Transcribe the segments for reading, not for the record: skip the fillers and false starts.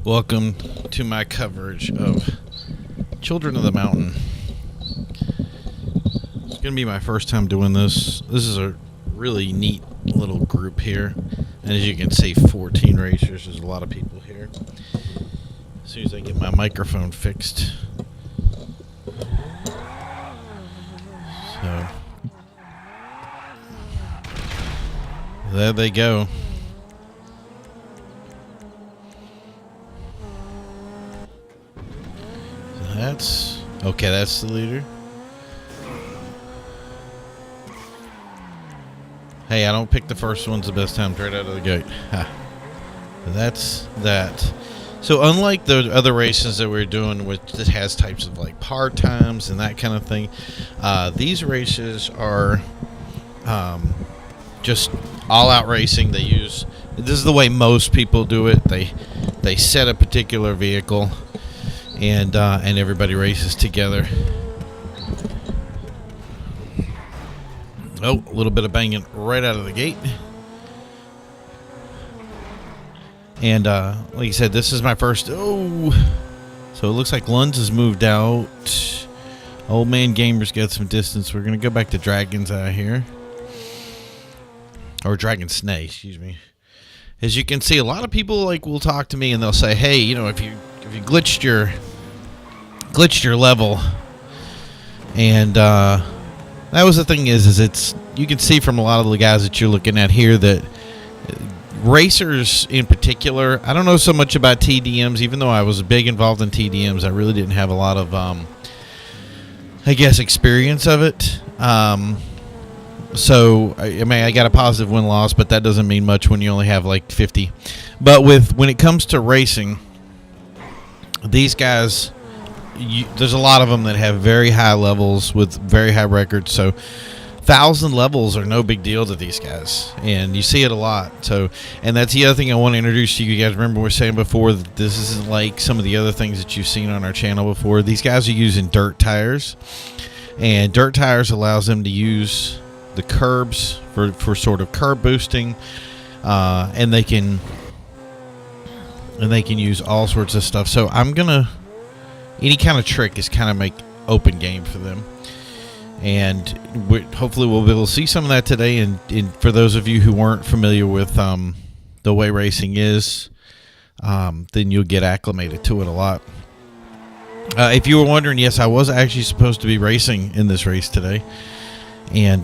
Welcome to my coverage of Children of the Mountain. It's going to be my first time doing this. This is a really neat little group here. And as you can see, 14 racers. There's a lot of people here. As soon as I get my microphone fixed. So, there they go. That's the leader. Hey, I don't pick the first one's the best time right out of the gate. That's that. So unlike the other races that we're doing, which that has types of like par times and that kind of thing, these races are just all-out racing. This is the way most people do it. They set a particular vehicle. And everybody races together. Oh, a little bit of banging right out of the gate. And like I said, this is my first. Oh, so it looks like Lunds has moved out. Old Man Gamer's got some distance. We're gonna go back to Dragon's Eye here, or Dragon's Snake, excuse me. As you can see, a lot of people will talk to me and they'll say, "Hey, if you glitched your level," and that was the thing is it's you can see from a lot of the guys that you're looking at here that racers in particular, I don't know so much about TDMs, even though I was big involved in TDMs. I really didn't have a lot of experience of it. So I got a positive win-loss, but that doesn't mean much when you only have like 50. But when it comes to racing, these guys, there's a lot of them that have very high levels with very high records. So 1,000 levels are no big deal to these guys, and you see it a lot. So, and that's the other thing I want to introduce to you guys. Remember, we were saying before that this isn't like some of the other things that you've seen on our channel before. These guys are using dirt tires, and dirt tires allows them to use the curbs for sort of curb boosting, and they can use all sorts of stuff. So any kind of trick is kind of make open game for them. And hopefully we'll be able to see some of that today. And for those of you who weren't familiar with the way racing is, then you'll get acclimated to it a lot. If you were wondering, yes, I was actually supposed to be racing in this race today. And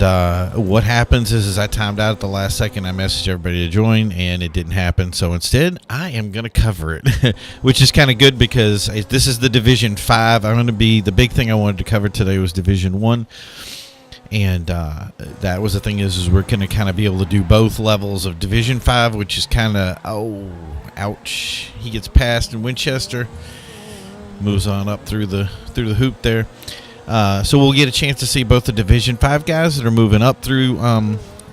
what happens is I timed out at the last second. I messaged everybody to join, and it didn't happen. So instead, I am going to cover it, which is kind of good because this is the Division 5. The big thing I wanted to cover today was Division 1. And that was the thing is we're going to kind of be able to do both levels of Division 5, which is kind of, ouch. He gets past in Winchester, moves on up through the hoop there. So we'll get a chance to see both the Division 5 guys that are moving up through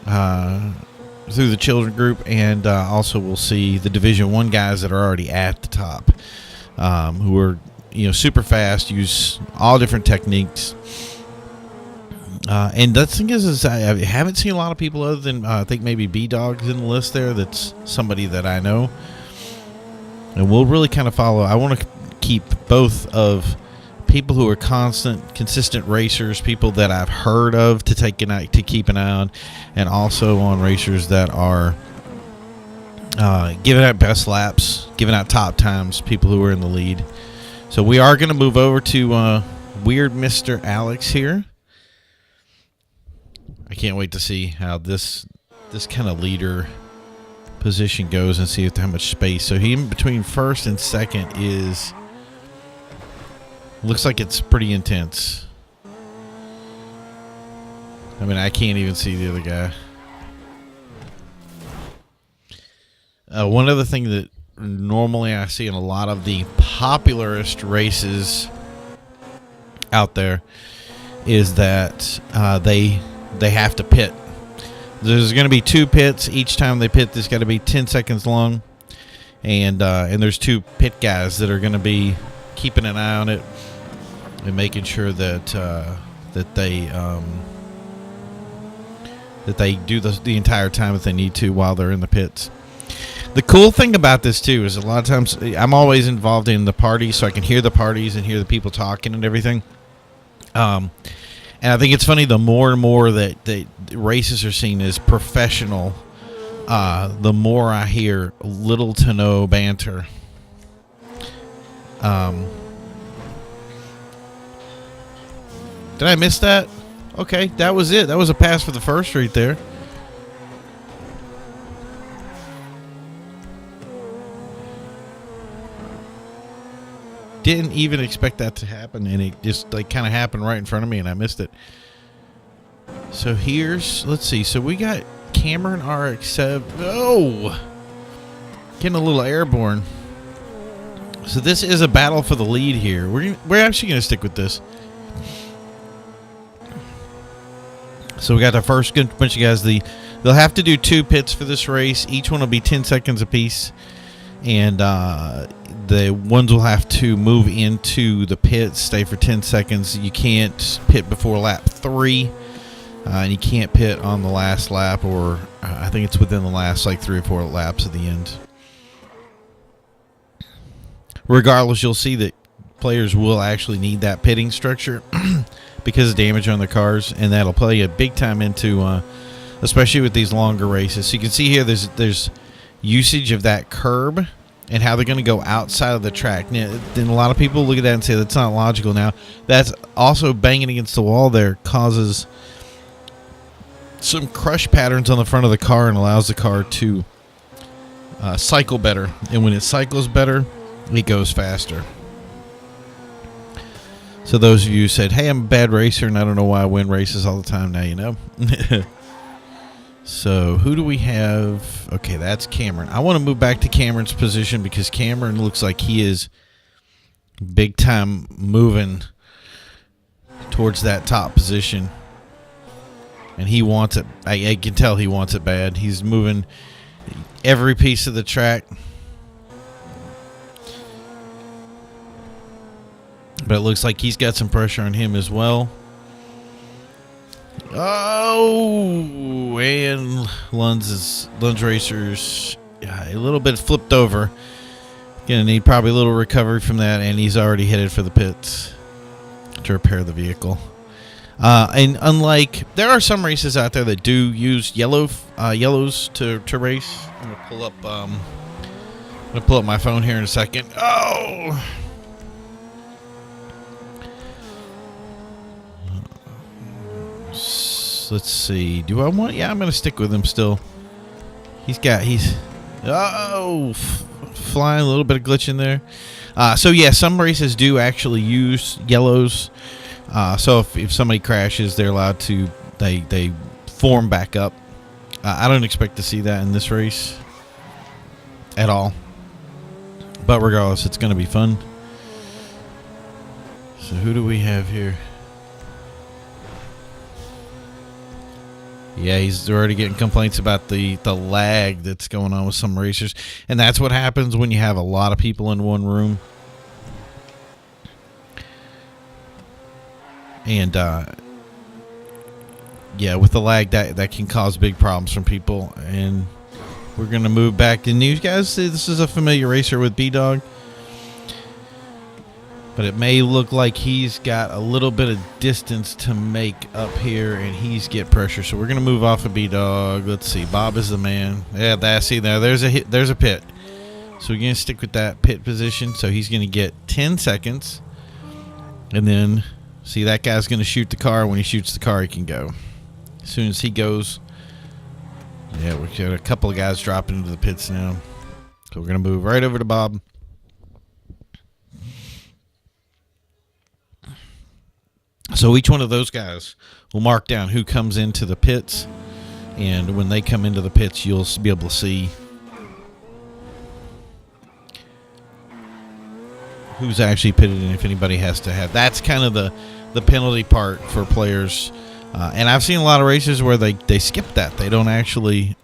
the children group, and also we'll see the Division 1 guys that are already at the top, who are super fast, use all different techniques. And the thing is I haven't seen a lot of people other than I think maybe B-Dog's in the list there. That's somebody that I know, and we'll really kind of follow. I want to keep both of people who are consistent racers, people that I've heard of to keep an eye on, and also on racers that are giving out best laps, giving out top times, people who are in the lead. So we are going to move over to Weird Mr. Alex here. I can't wait to see how this kind of leader position goes and see how much space. So he in between first and second is. Looks like it's pretty intense. I mean, I can't even see the other guy. One other thing that normally I see in a lot of the popularist races out there is that they have to pit. There's going to be 2 pits. Each time they pit, there's got to be 10 seconds long. And there's 2 pit guys that are going to be keeping an eye on it and making sure that they do the entire time that they need to while they're in the pits. The cool thing about this too is a lot of times I'm always involved in the parties, so I can hear the parties and hear the people talking and everything. And I think it's funny, the more and more that the races are seen as professional, the more I hear little to no banter. Did I miss that? Okay, that was it. That was a pass for the first right there. Didn't even expect that to happen, and it just like kind of happened right in front of me, and I missed it. So here's, let's see. So we got Cameron RX7. Oh, getting a little airborne. So this is a battle for the lead here. We're actually going to stick with this. So we got the first good bunch of guys. They'll have to do 2 pits for this race. Each one will be 10 seconds apiece. And the ones will have to move into the pits, stay for 10 seconds. You can't pit before lap 3. And you can't pit on the last lap, or I think it's within the last like 3 or 4 laps at the end. Regardless, you'll see that players will actually need that pitting structure because of damage on their cars, and that'll play a big time into, especially with these longer races. So you can see here there's usage of that curb and how they're going to go outside of the track. Now, then a lot of people look at that and say that's not logical. Now, that's also banging against the wall there causes some crush patterns on the front of the car and allows the car to cycle better. And when it cycles better, it goes faster. So those of you who said, hey, I'm a bad racer and I don't know why I win races all the time, now you know. So who do we have? Okay, that's Cameron. I want to move back to Cameron's position because Cameron looks like he is big time moving towards that top position. And he wants it. I can tell he wants it bad. He's moving every piece of the track. But it looks like he's got some pressure on him as well. Oh, and Lunds Racers a little bit flipped over. Gonna need probably a little recovery from that, and he's already headed for the pits to repair the vehicle. And unlike, there are some races out there that do use yellows to race. I'm gonna pull up my phone here in a second. Oh. Let's see. Do I want? Yeah, I'm going to stick with him still. He's flying, a little bit of glitch in there. So yeah, some races do actually use yellows. So if somebody crashes, they're allowed to, they form back up. I don't expect to see that in this race at all. But regardless, it's going to be fun. So who do we have here? Yeah, he's already getting complaints about the lag that's going on with some racers. And that's what happens when you have a lot of people in one room. And, yeah, with the lag, that can cause big problems from people. And we're going to move back to news. Guys, this is a familiar racer with B-Dog. But it may look like he's got a little bit of distance to make up here, and he's get pressure. So we're going to move off of B-Dog. Let's see. Bob is the man. Yeah, there's a hit. There's a pit. So we're going to stick with that pit position. So he's going to get 10 seconds. And then, see, that guy's going to shoot the car. When he shoots the car, he can go. As soon as he goes, yeah, we've got a couple of guys dropping into the pits now. So we're going to move right over to Bob. So each one of those guys will mark down who comes into the pits, and when they come into the pits, you'll be able to see who's actually pitted and if anybody has to have. That's kind of the penalty part for players. And I've seen a lot of races where they skip that. They don't actually.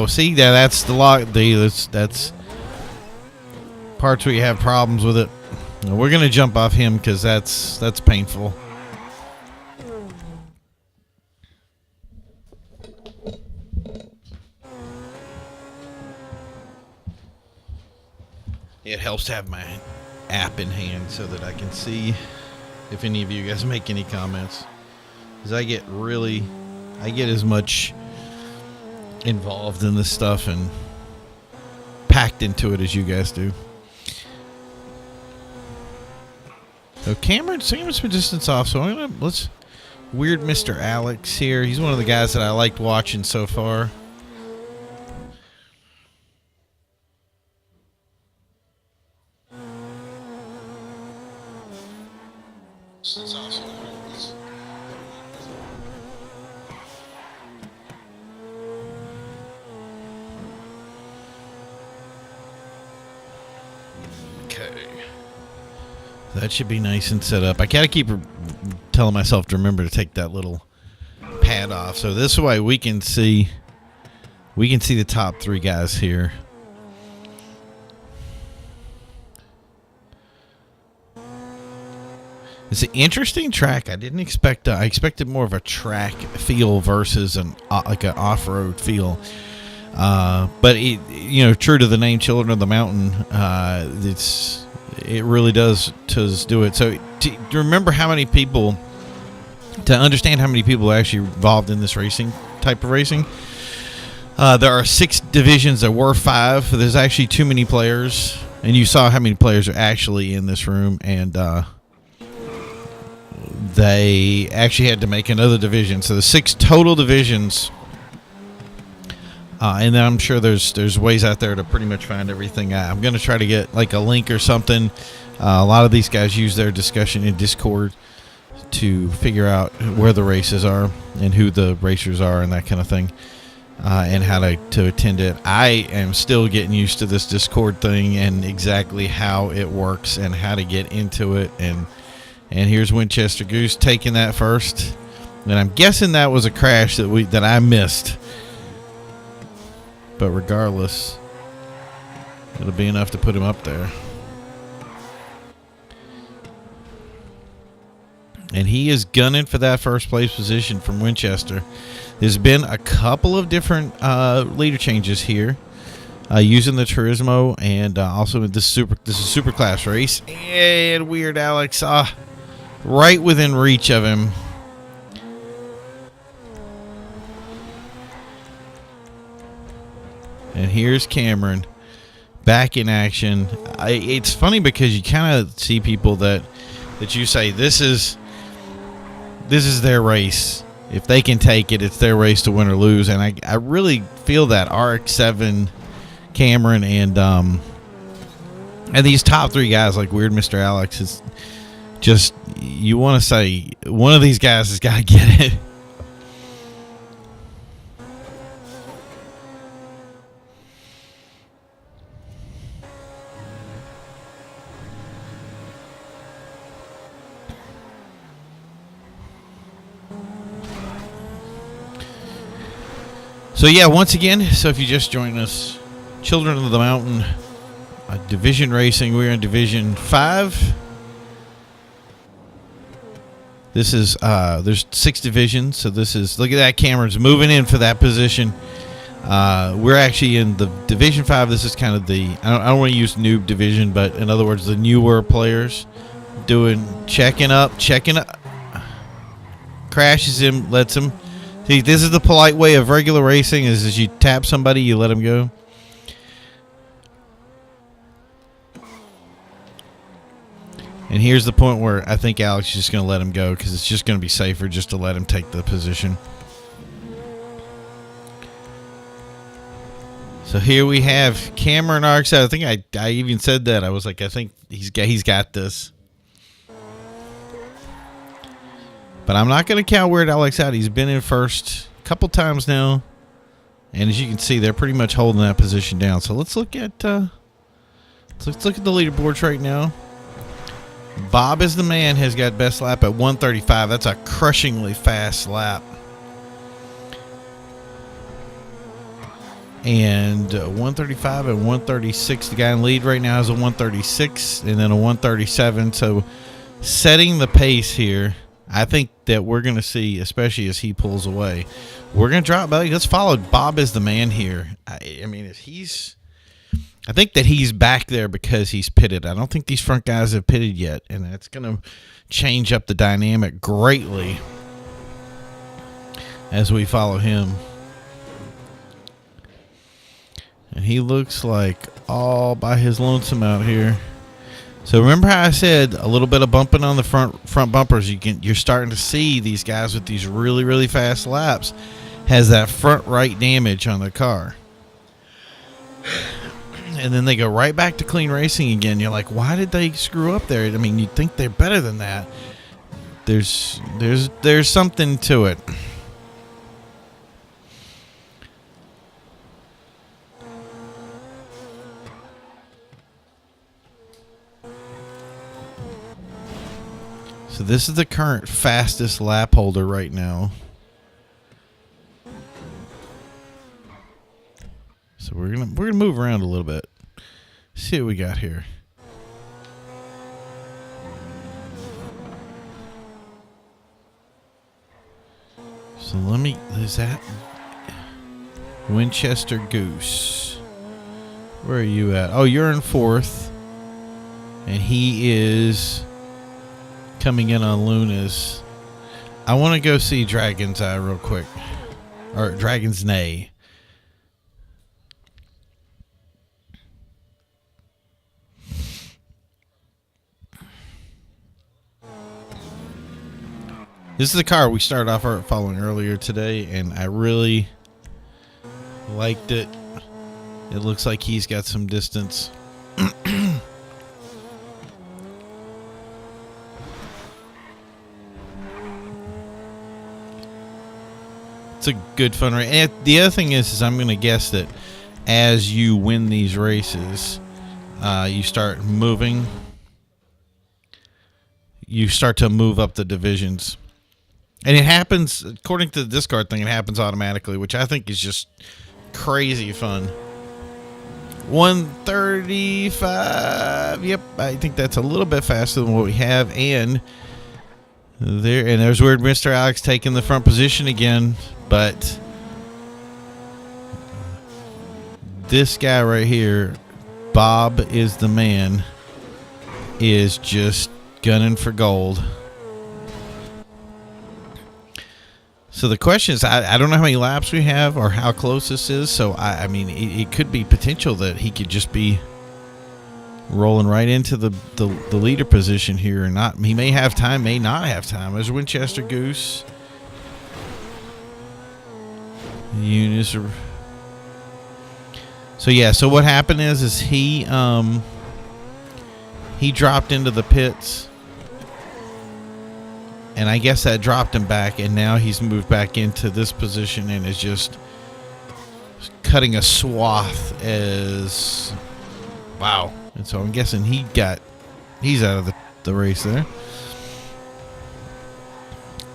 See, that's the log. That's parts where you have problems with it. We're going to jump off him because that's painful. It helps to have my app in hand so that I can see if any of you guys make any comments. Because I get as much involved in this stuff and packed into it as you guys do. So Cameron's been distance off, so let's weird Mr. Alex here. He's one of the guys that I liked watching so far. Okay. That should be nice and set up. I gotta keep telling myself to remember to take that little pad off. So this way we can see the top three guys here. It's an interesting track. I didn't expect. I expected more of a track feel versus like an off-road feel. But it, true to the name, Children of the Mountain. It really does do it. So to remember how many people, to understand how many people are actually involved in this type of racing. There are 6 divisions. There were 5. There's actually too many players, and you saw how many players are actually in this room, and they actually had to make another division. So the 6 total divisions, and then I'm sure there's ways out there to pretty much find everything. I'm going to try to get like a link or something. A lot of these guys use their discussion in Discord to figure out where the races are and who the racers are and that kind of thing, and how to attend it. I am still getting used to this Discord thing and exactly how it works and how to get into it. And here's Winchester Goose taking that first. And I'm guessing that was a crash that I missed. But regardless, it'll be enough to put him up there. And he is gunning for that first place position from Winchester. There's been a couple of different leader changes here. Using the Turismo and also this is a super class race. And Weird Alex right within reach of him. And here's Cameron back in action. It's funny because you kind of see people that you say this is their race. If they can take it, it's their race to win or lose. And I really feel that RX-7, Cameron, and these top 3 guys like Weird Mr. Alex is just, you want to say one of these guys has got to get it. So yeah, once again, so if you just joined us, Children of the Mountain, Division Racing, we're in Division 5. This is, there's 6 divisions, so this is, look at that, Cameron's moving in for that position. We're actually in the Division 5. This is kind of I don't want to use noob division, but in other words, the newer players checking up, crashes him, lets him. See, this is the polite way of regular racing, is as you tap somebody, you let them go. And here's the point where I think Alex is just going to let him go because it's just going to be safer just to let him take the position. So here we have Cameron RX. I think I even said that. I was like, I think he's got this. But I'm not going to count Weird Alex out. He's been in first a couple times now. And as you can see, they're pretty much holding that position down. So let's look at the leaderboards right now. Bob is the man, has got best lap at 135. That's a crushingly fast lap. And 135 and 136. The guy in lead right now is a 136 and then a 137. So setting the pace here. I think that we're going to see, especially as he pulls away, we're going to drop back. Let's follow Bob as the man here. I mean, if he's I think that he's back there because he's pitted. I don't think these front guys have pitted yet, and that's going to change up the dynamic greatly as we follow him. And he looks like all by his lonesome out here. So remember how I said a little bit of bumping on the front bumpers. You're starting to see these guys with these really, really fast laps has that front right damage on their car. And then they go right back to clean racing again. You're like, why did they screw up there? I mean, you'd think they're better than that. There's something to it. So this is the current fastest lap holder right now. So we're gonna move around a little bit. See what we got here. So is that Winchester Goose? Where are you at? Oh, you're in fourth. And he is coming in on Luna's. I want to go see Dragon's Eye real quick. Or Dragon's Neigh. This is the car we started off following earlier today, and I really liked it. It looks like he's got some distance. It's a good fun race. And the other thing is I'm going to guess that as you win these races, you start moving. You start to move up the divisions. And it happens, according to the discard thing, it happens automatically, which I think is just crazy fun. 135. Yep, I think that's a little bit faster than what we have. And there's Weird Mr. Alex taking the front position again. But this guy right here, Bob is the man, is just gunning for gold. So the question is, I don't know how many laps we have or how close this is. So, I mean, it could be potential that he could just be rolling right into the leader position here or not. He may have time, may not have time. There's Winchester Goose. Eunice. So, yeah, so what happened is he dropped into the pits. And I guess that dropped him back, and now he's moved back into this position and is just cutting a swath as... Wow. And so I'm guessing he's out of the race there.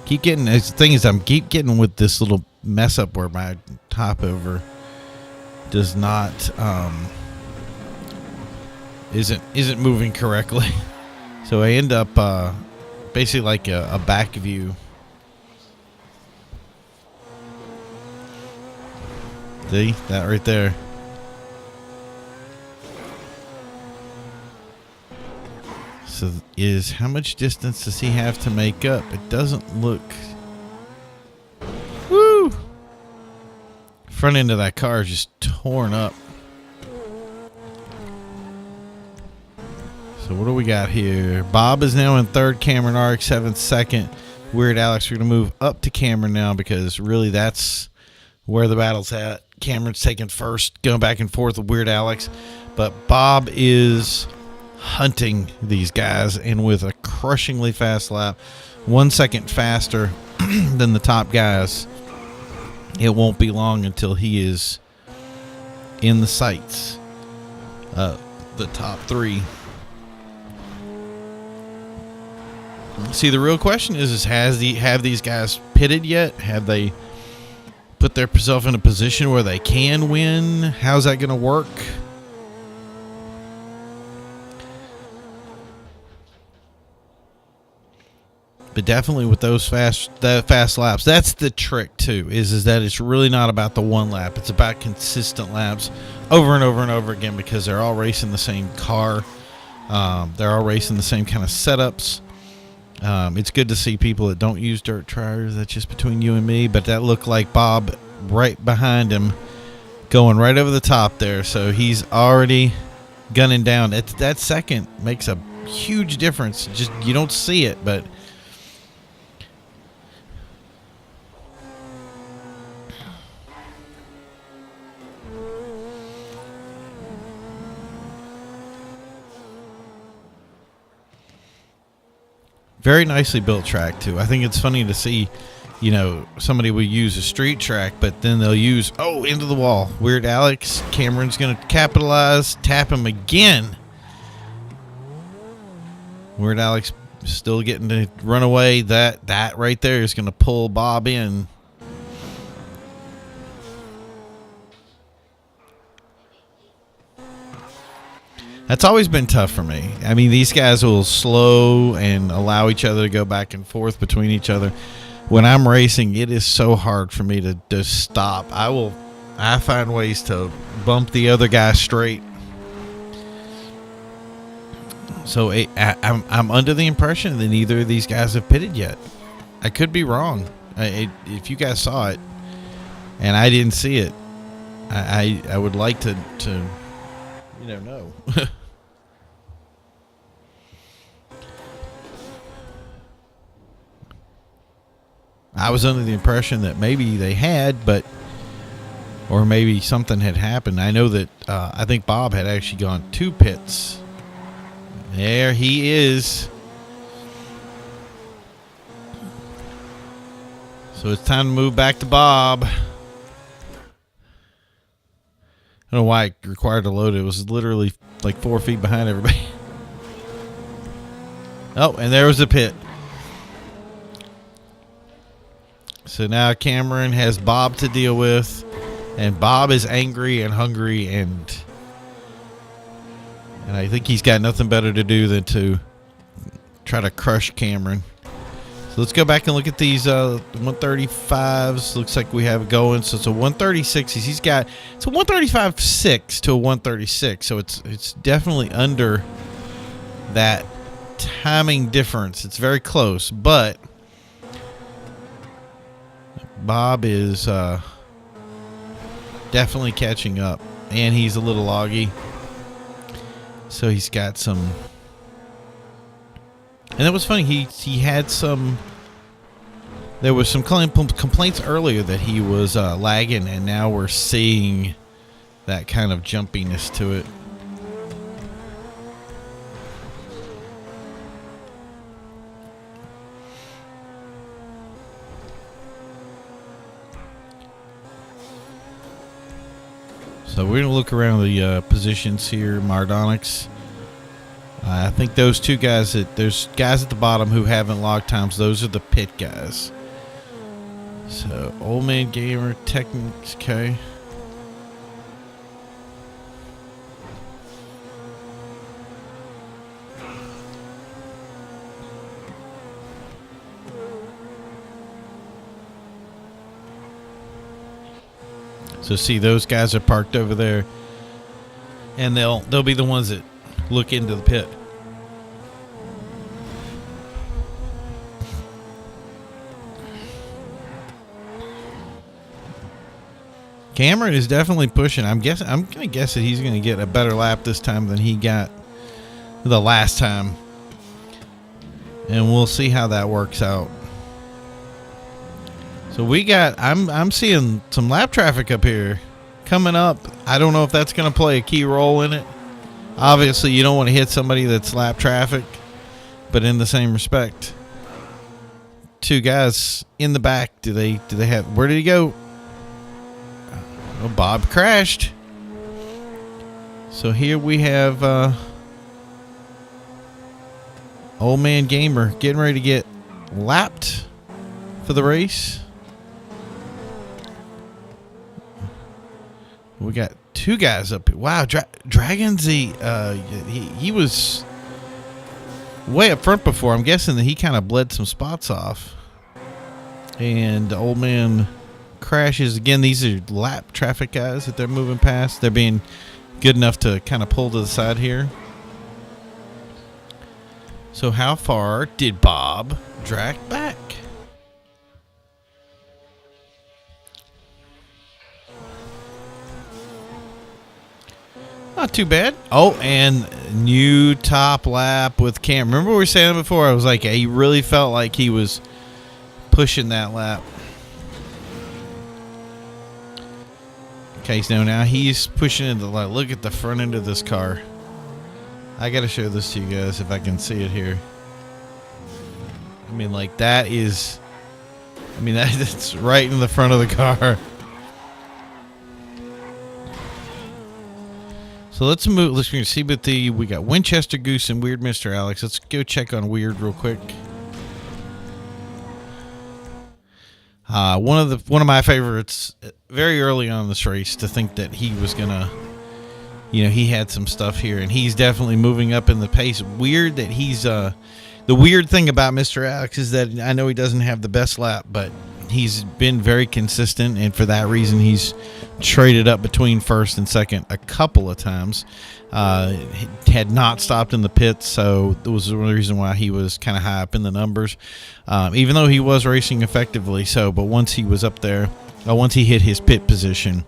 The thing is, I'm keep getting with this little mess up where my top over does not, isn't moving correctly. So I end up, basically like a back view. See? That right there. So how much distance does he have to make up? It doesn't look... Woo! Front end of that car is just torn up. So what do we got here? Bob is now in third. Cameron Ark, 7th, second. Weird Alex, we're going to move up to Cameron now because really that's where the battle's at. Cameron's taking first, going back and forth with Weird Alex. But Bob is hunting these guys, and with a crushingly fast lap, 1 second faster than the top guys. It won't be long until he is in the sights. The top three. See, the real question is have these guys pitted yet? Have they put themselves in a position where they can win? How's that going to work? but definitely with those fast laps, that's the trick too. Is that it's really not about the one lap. It's about consistent laps over and over and over again, because they're all racing the same car. They're all racing the same kind of setups. It's good to see people that don't use dirt tires. That's just between you and me. But that looked like Bob right behind him, going right over the top there. So he's already gunning down. That second makes a huge difference. Just you don't see it, but very nicely built track too. I think it's funny to see, somebody will use a street track, but then they'll use into the wall. Weird Alex, Cameron's going to capitalize, tap him again. Weird Alex still getting to run away. That right there is going to pull Bob in. That's always been tough for me. I mean, these guys will slow and allow each other to go back and forth between each other. When I'm racing, it is so hard for me to stop. I find ways to bump the other guy straight. So I'm under the impression that neither of these guys have pitted yet. I could be wrong. If you guys saw it and I didn't see it, I would like to know. I was under the impression that maybe they had, or maybe something had happened. I know that I think Bob had actually gone 2 pits. There he is. So it's time to move back to Bob. I don't know why it required to load it. It was literally like 4 feet behind everybody. Oh, and there was the pit. So now Cameron has Bob to deal with, and Bob is angry and hungry, and I think he's got nothing better to do than to try to crush Cameron. So let's go back and look at these 135s. Looks like we have it going. So it's a 136. It's a 135.6 to a 136. So it's definitely under that timing difference. It's very close, but Bob is definitely catching up, and he's a little loggy. So he's got some, and it was funny. He had some. There was some complaints earlier that he was lagging, and now we're seeing that kind of jumpiness to it. So we're going to look around the positions here. Mardonix. I think those two guys, there's guys at the bottom who haven't logged times. Those are the pit guys. So Old Man Gamer, Technics, okay. So see, those guys are parked over there, and they'll be the ones that look into the pit. Cameron is definitely pushing. I'm going to guess that he's going to get a better lap this time than he got the last time, and we'll see how that works out. So I'm seeing some lap traffic up here coming up. I don't know if that's going to play a key role in it. Obviously, you don't want to hit somebody that's lap traffic, but in the same respect, 2 guys in the back. Do they have? Where did he go? Oh, Bob crashed. So here we have Old Man Gamer getting ready to get lapped for the race. We got 2 guys up here. Wow, Dragon Z. He was way up front before. I'm guessing that he kind of bled some spots off. And the old man crashes. Again, these are lap traffic guys that they're moving past. They're being good enough to kind of pull to the side here. So how far did Bob drag back? Not too bad. Oh, and new top lap with Cam. Remember we were saying before? I was like, he really felt like he was pushing that lap. Okay, so now he's pushing into the light. Look at the front end of this car. I got to show this to you guys if I can see it here. I mean, like, that is... I mean, that's right in the front of the car. So let's move. Let's see with we got Winchester Goose and Weird Mr. Alex. Let's go check on Weird real quick. One of my favorites very early on in this race to think that he was gonna, he had some stuff here, and he's definitely moving up in the pace. Weird that he's the weird thing about Mr. Alex is that I know he doesn't have the best lap, but he's been very consistent, and for that reason, he's traded up between first and second a couple of times. Had not stopped in the pits, so that was the reason why he was kind of high up in the numbers, even though he was racing effectively. So, but once he was up there, once he hit his pit position,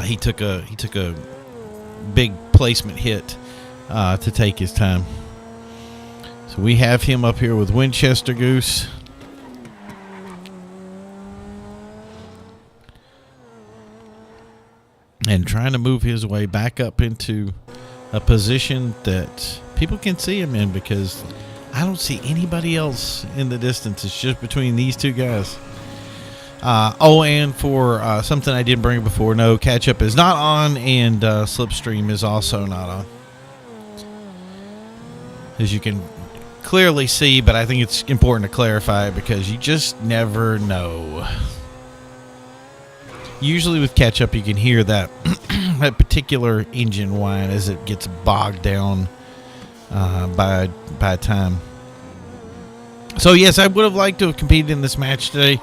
he took a big placement hit to take his time. So we have him up here with Winchester Goose. And trying to move his way back up into a position that people can see him in, because I don't see anybody else in the distance. It's just between these two guys. And for something I didn't bring before, no, catch up is not on, and slipstream is also not on. As you can clearly see, but I think it's important to clarify it because you just never know. Usually with catch-up, you can hear that that particular engine whine as it gets bogged down by time. So, yes, I would have liked to have competed in this match today.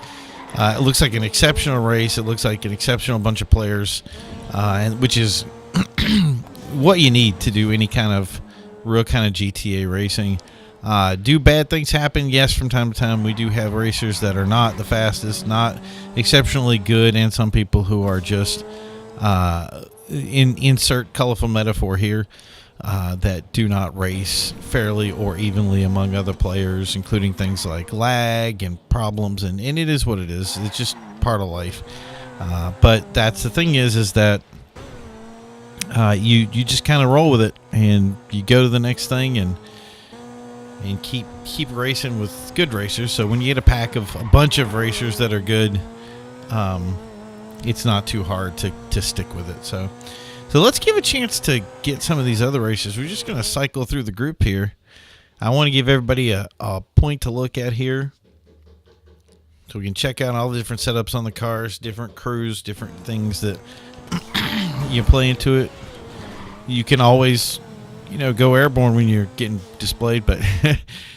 It looks like an exceptional race. It looks like an exceptional bunch of players, and which is what you need to do any kind of real kind of GTA racing. Do bad things happen? Yes, from time to time we do have racers that are not the fastest, not exceptionally good, and some people who are just insert colorful metaphor here that do not race fairly or evenly among other players, including things like lag and problems, and it is what it is. It's just part of life. But that's the thing is that you just kind of roll with it, and you go to the next thing and keep racing with good racers. So when you get a pack of a bunch of racers that are good, it's not too hard to stick with it. So let's give a chance to get some of these other racers. We're just going to cycle through the group here. I want to give everybody a point to look at here, so we can check out all the different setups on the cars, different crews, different things that you play into it. You can always go airborne when you're getting displayed, but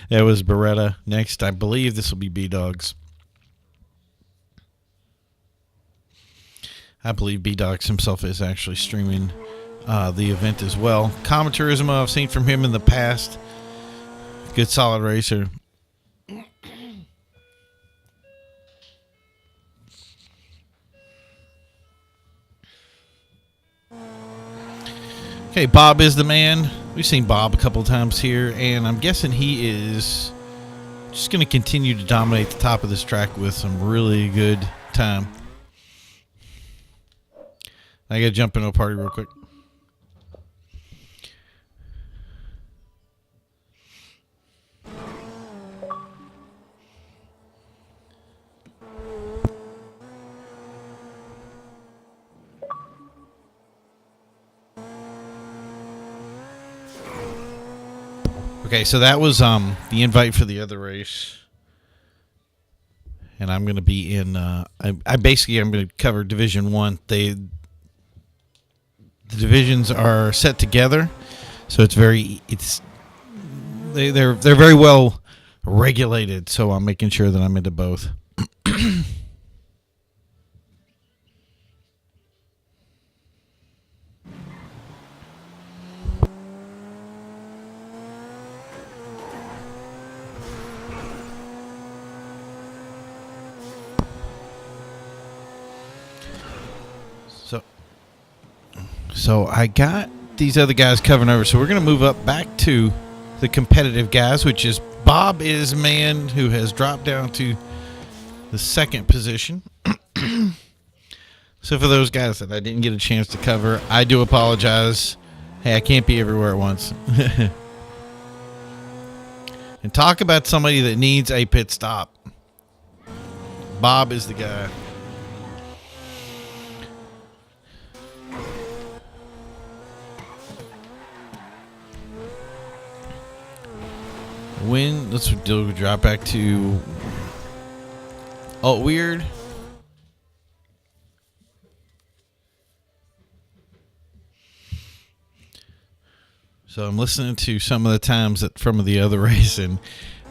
that was Beretta. Next, I believe this will be B-Dogs. I believe B-Dogs himself is actually streaming the event as well. Common Turismo, I've seen from him in the past. Good, solid racer. Okay, Bob is the man. We've seen Bob a couple of times here, and I'm guessing he is just going to continue to dominate the top of this track with some really good time. I got to jump into a party real quick. Okay, so that was the invite for the other race, and I'm going to be in. I'm going to cover Division 1. The divisions are set together, so it's they're very well regulated, so I'm making sure that I'm into both. So I got these other guys covering over. So we're going to move up back to the competitive guys, which is Bob is man, who has dropped down to the second position. So for those guys that I didn't get a chance to cover, I do apologize. Hey, I can't be everywhere at once. And talk about somebody that needs a pit stop. Bob is the guy. Let's drop back to weird. So I'm listening to some of the times from the other race, and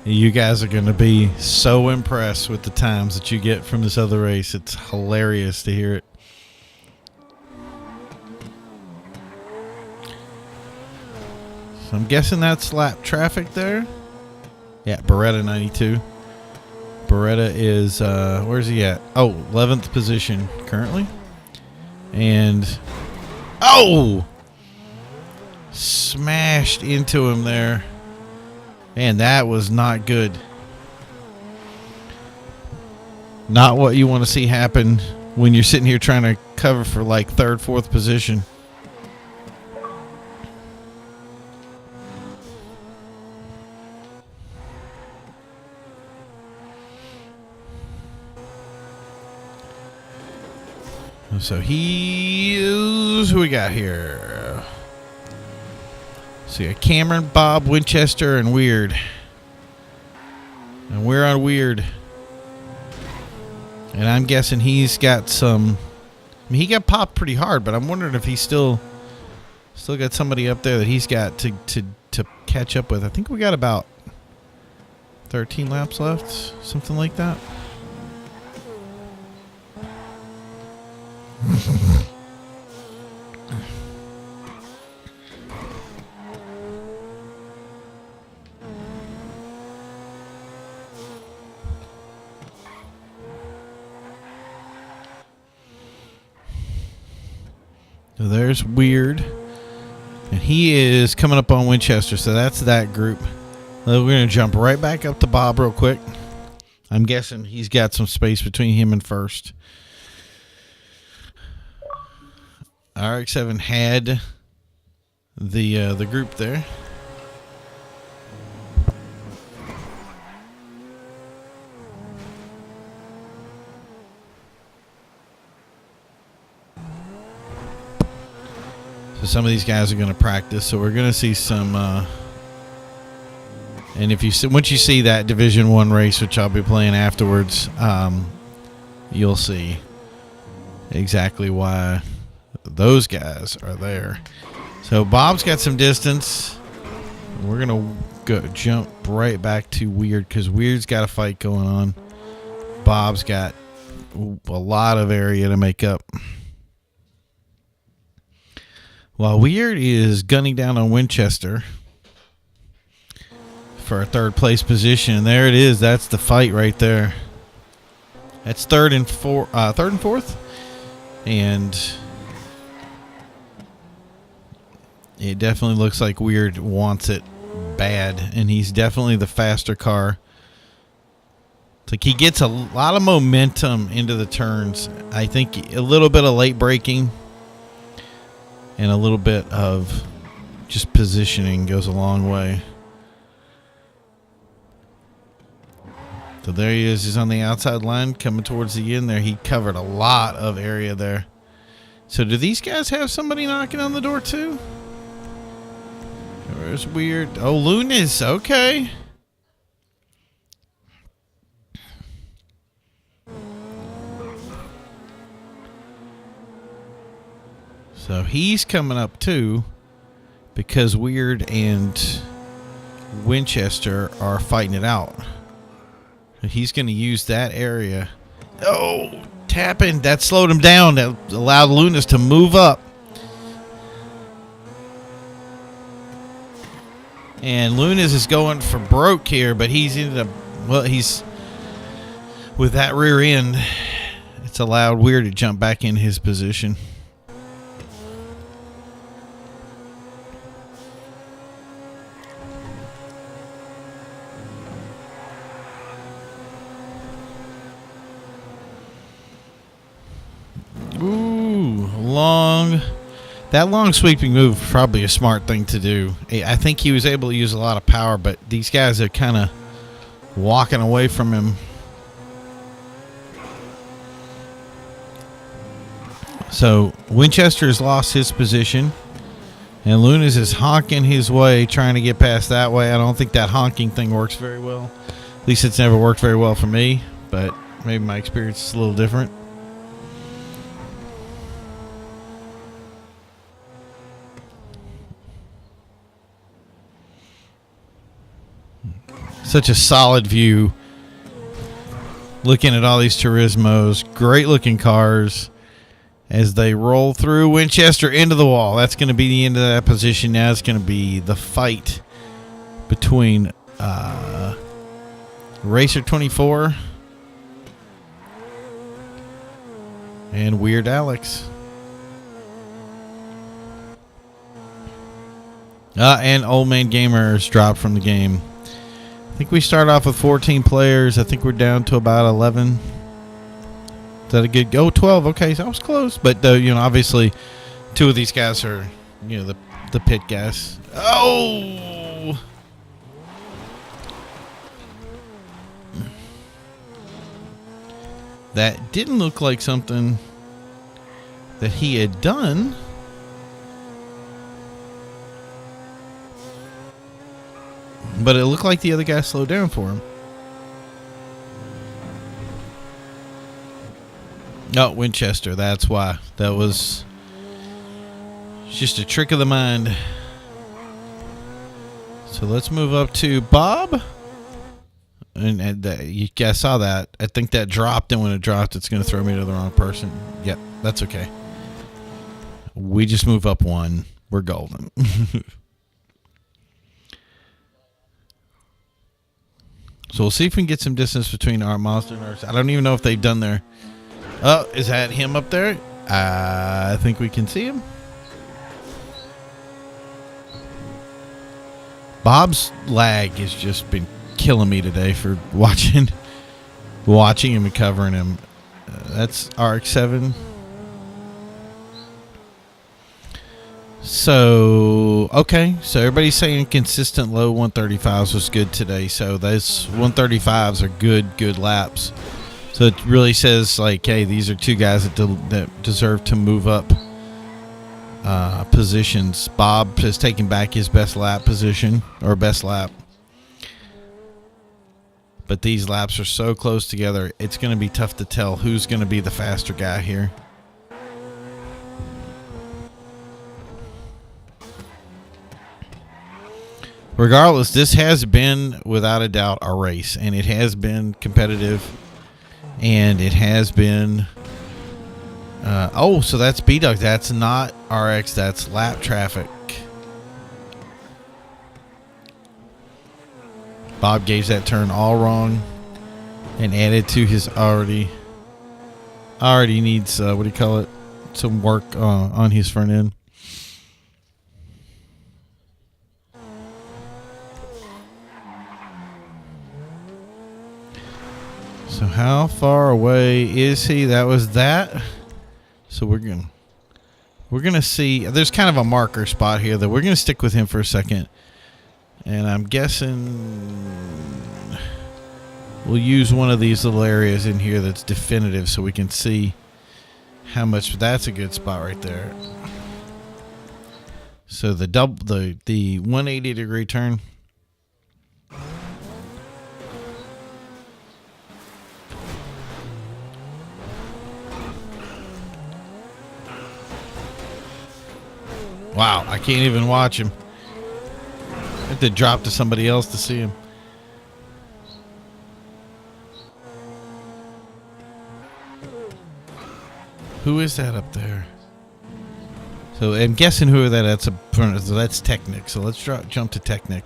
you guys are going to be so impressed with the times that you get from this other race. It's hilarious to hear it. So I'm guessing that's lap traffic there. Yeah, Beretta 92. Beretta is, where's he at? Oh, 11th position currently. And, smashed into him there. Man, that was not good. Not what you want to see happen when you're sitting here trying to cover for like third, fourth position. So he is, who we got here? So you got Cameron, Bob, Winchester, and Weird. And we're on Weird. And I'm guessing he's got some, I mean, he got popped pretty hard, but I'm wondering if he's still got somebody up there that he's got to catch up with. I think we got about 13 laps left, something like that. So there's Weird, and he is coming up on Winchester, so that's that group. We're going to jump right back up to Bob real quick. I'm guessing he's got some space between him and first. RX-7 had the group there. So some of these guys are going to practice, so we're going to see some. And if once you see that Division 1 race, which I'll be playing afterwards, you'll see exactly why those guys are there. So Bob's got some distance. We're going to jump right back to Weird because Weird's got a fight going on. Bob's got a lot of area to make up. While Weird is gunning down on Winchester for a third place position, and there it is. That's the fight right there. That's third and fourth, and it definitely looks like Weird wants it bad, and he's definitely the faster car. It's like he gets a lot of momentum into the turns. I think a little bit of late braking and a little bit of just positioning goes a long way. So there he is. He's on the outside line coming towards the end there. He covered a lot of area there. So do these guys have somebody knocking on the door too? Where's Weird? Oh, Lunas. Okay. So he's coming up too because Weird and Winchester are fighting it out. He's going to use that area. Oh, tapping. That slowed him down. That allowed Lunas to move up. And Lunas is going for broke here, but he's ended up, well, he's, with that rear end, it's allowed Weir to jump back in his position. Ooh, that long sweeping move is probably a smart thing to do. I think he was able to use a lot of power, but these guys are kind of walking away from him. So Winchester's lost his position, and Lunas is honking his way, trying to get past that way. I don't think that honking thing works very well. At least it's never worked very well for me, but maybe my experience is a little different. Such a solid view. Looking at all these Turismos, great looking cars as they roll through Winchester into the wall. That's going to be the end of that position. Now it's going to be the fight between Racer 24 and Weird Alex. And Old Man Gamer is dropped from the game. I think we start off with 14 players. I think we're down to about 11. Is that a good go? 12. Okay, so I was close. But, obviously, two of these guys are, the pit guys. Oh! That didn't look like something that he had done. But it looked like the other guy slowed down for him. Oh, Winchester. That's why. That was just a trick of the mind. So let's move up to Bob. And you guys saw that. I think that dropped, and when it dropped, it's going to throw me to the wrong person. Yep, that's okay. We just move up one. We're golden. So we'll see if we can get some distance between our Mazda and ours. I don't even know if they've done their... Oh, is that him up there? I think we can see him. Bob's lag has just been killing me today for watching him and covering him. That's RX-7. So, okay. So everybody's saying consistent low 135s was good today. So those 135s are good laps. So it really says, like, hey, these are two guys that deserve to move up positions. Bob has taken back his best lap position, or best lap. But these laps are so close together, it's going to be tough to tell who's going to be the faster guy here. Regardless, this has been, without a doubt, a race. And it has been competitive. And it has been... so that's B-Dog. That's not RX. That's lap traffic. Bob gave that turn all wrong. And added to his already needs, some work on his front end. So how far away is he? That was that. So we're gonna see. There's kind of a marker spot here that we're gonna stick with him for a second, and I'm guessing we'll use one of these little areas in here that's definitive, so we can see how much. That's a good spot right there. So the 180-degree turn. Wow, I can't even watch him. have to drop to somebody else to see him. Who is that up there? So I'm guessing who that's so that's Technic. So let's jump to Technic.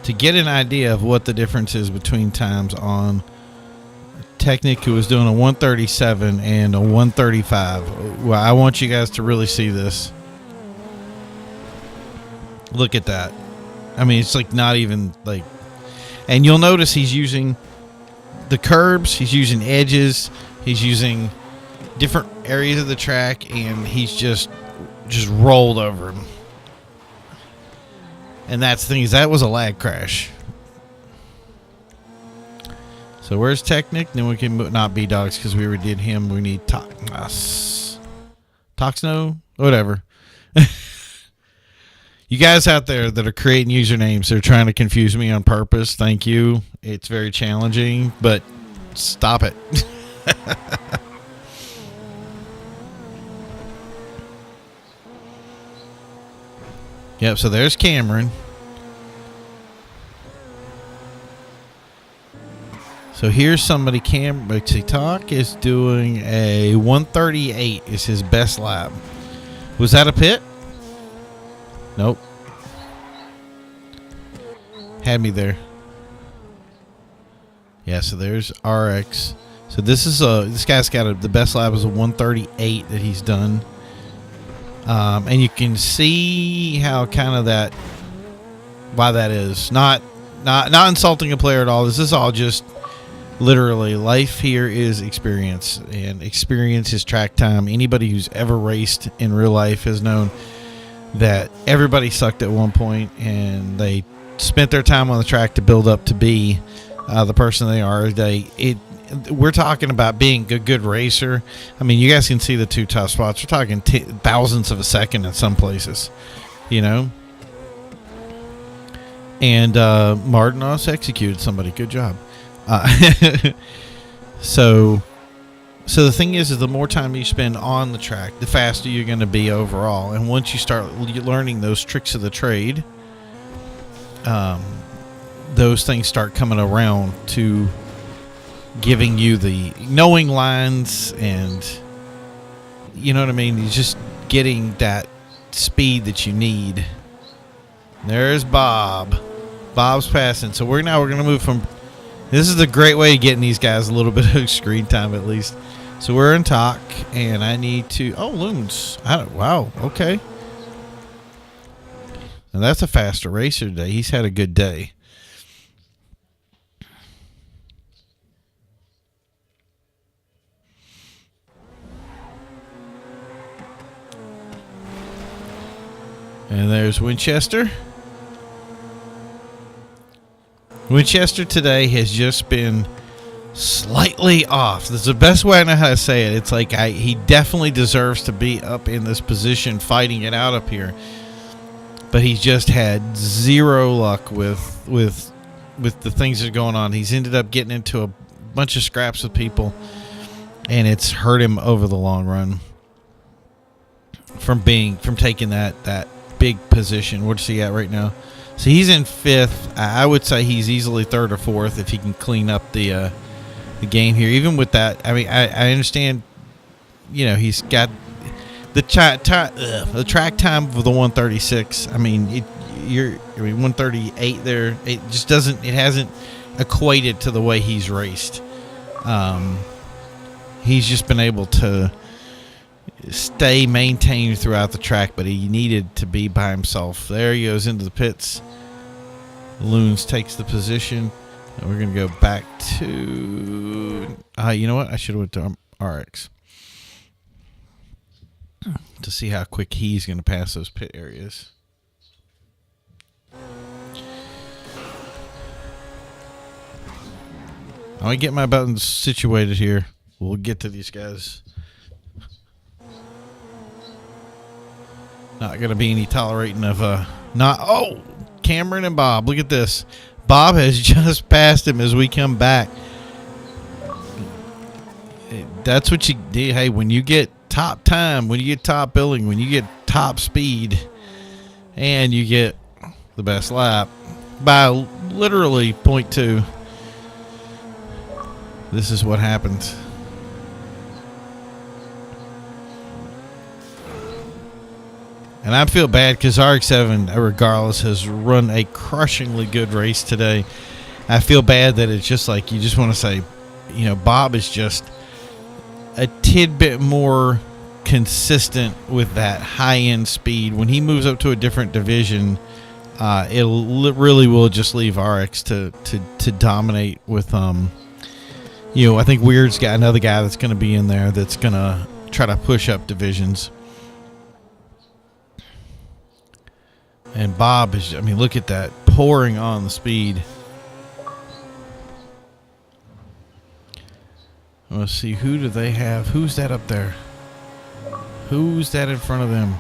To get an idea of what the difference is between times on Technic, who was doing a 137 and a 135. Well, I want you guys to really see this. Look at that. I mean, it's like not even like, and you'll notice he's using the curbs, he's using edges, he's using different areas of the track, and he's just rolled over him. And that's the thing, is that was a lag crash. So where's Technic? Then we can not B-Dogs because we already did him. We need Toxno? Whatever. You guys out there that are creating usernames, they're trying to confuse me on purpose. Thank you. It's very challenging, but stop it. Yep, so there's Cameron. So here's somebody, TikTok is doing a 138 is his best lap. Was that a pit? Nope. Had me there. Yeah, so there's RX. So this guy's got the best lap is a 138 that he's done. And you can see how kind of why that is. Not insulting a player at all. This is all just literally life here is experience, and experience is track time. Anybody who's ever raced in real life has known that everybody sucked at one point, and they spent their time on the track to build up to be the person they are. We're talking about being a good racer. I mean, you guys can see the two tough spots. We're talking thousandths of a second in some places, you know. And Martin also executed somebody. Good job. So the thing is the more time you spend on the track, the faster you're going to be overall. And once you start learning those tricks of the trade, those things start coming around to giving you the knowing lines, and you know what I mean? You're just getting that speed that you need. There's Bob. Bob's passing. So we're going to move from. This is a great way of getting these guys a little bit of screen time at least. So we're in talk, and I need to. Oh, Loons. Wow. Okay. Now that's a faster racer today. He's had a good day. And there's Winchester. Winchester today has just been slightly off. That's the best way I know how to say it. It's like he definitely deserves to be up in this position fighting it out up here. But he's just had zero luck with the things that are going on. He's ended up getting into a bunch of scraps with people, and it's hurt him over the long run from taking that big position. Where's he at right now? So he's in fifth. I would say he's easily third or fourth if he can clean up the game here. Even with that, I mean, I understand. You know, he's got the track time for the 136. I mean, 138 there. It just doesn't. It hasn't equated to the way he's raced. He's just been able to stay maintained throughout the track, but he needed to be by himself. There he goes into the pits. Loons takes the position, and we're going to go back to you know what, I should have went to RX to see how quick he's going to pass those pit areas. I'm going to get my buttons situated here. We'll get to these guys. Not going to be any tolerating of Cameron and Bob. Look at this. Bob has just passed him as we come back. That's what you do. Hey, when you get top time, when you get top billing, when you get top speed, and you get the best lap by literally 0.2, this is what happens. And I feel bad because RX-7, regardless, has run a crushingly good race today. I feel bad that it's just like you just want to say, Bob is just a tidbit more consistent with that high-end speed. When he moves up to a different division, it really will just leave RX to dominate with, I think Weird's got another guy that's going to be in there that's going to try to push up divisions. And Bob is, look at that, pouring on the speed. Let's see, who do they have? Who's that up there? Who's that in front of them?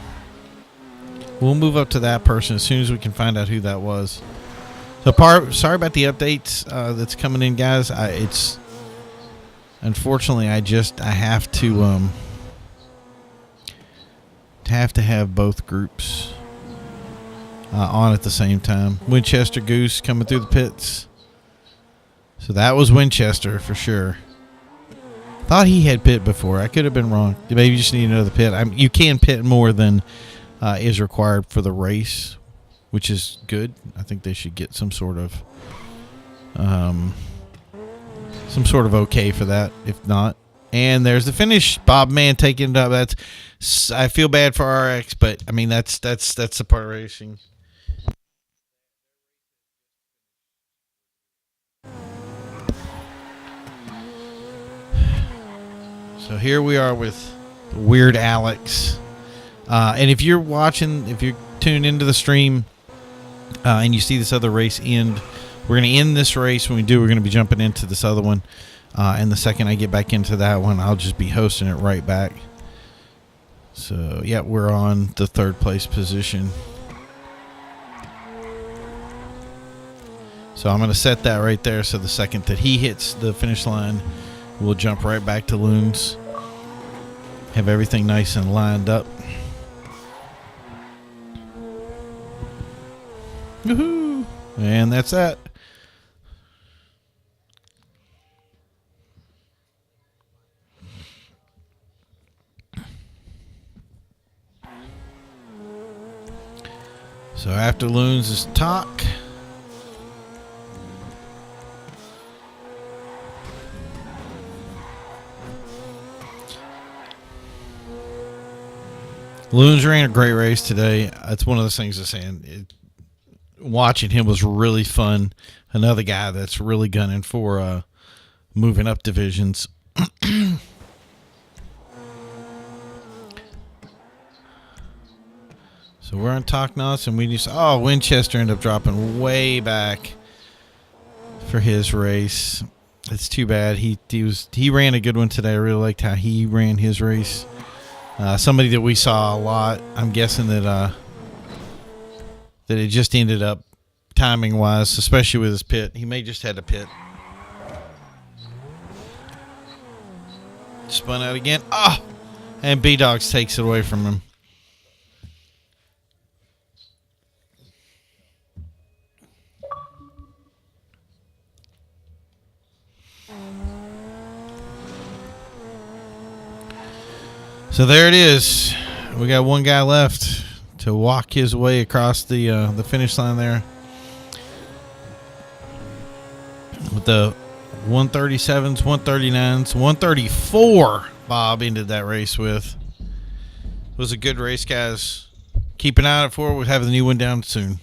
We'll move up to that person as soon as we can find out who that was. So, sorry about the updates that's coming in, guys. It's unfortunately I have to have both groups on at the same time. Winchester Goose coming through the pits. So that was Winchester for sure. Thought he had pit before. I could have been wrong. Maybe you just need another pit. You can pit more than is required for the race, which is good. I think they should get some sort of okay for that. If not, and there's the finish. Bob Man taking it up. I feel bad for RX, but that's the part of racing. So here we are with Weird Alex. And if you're tuned into the stream and you see this other race end, we're going to end this race. When we do, we're going to be jumping into this other one. And the second I get back into that one, I'll just be hosting it right back. So, yeah, we're on the third place position. So I'm going to set that right there. So the second that he hits the finish line, we'll jump right back to Loons. Have everything nice and lined up. Woohoo! And that's that. So after Loons is Talk. Loons ran a great race today. It's one of those things I'm saying. Watching him was really fun. Another guy that's really gunning for moving up divisions. So we're on Talknos, and Winchester ended up dropping way back for his race. It's too bad. He ran a good one today. I really liked how he ran his race. Somebody that we saw a lot. I'm guessing that it just ended up timing wise, especially with his pit. He may just had a pit. Spun out again. And B-Dogs takes it away from him. So there it is. We got one guy left to walk his way across the finish line there. With the 137s, 139s, 134 Bob ended that race with. It was a good race, guys. Keep an eye out for it. We'll have the new one down soon.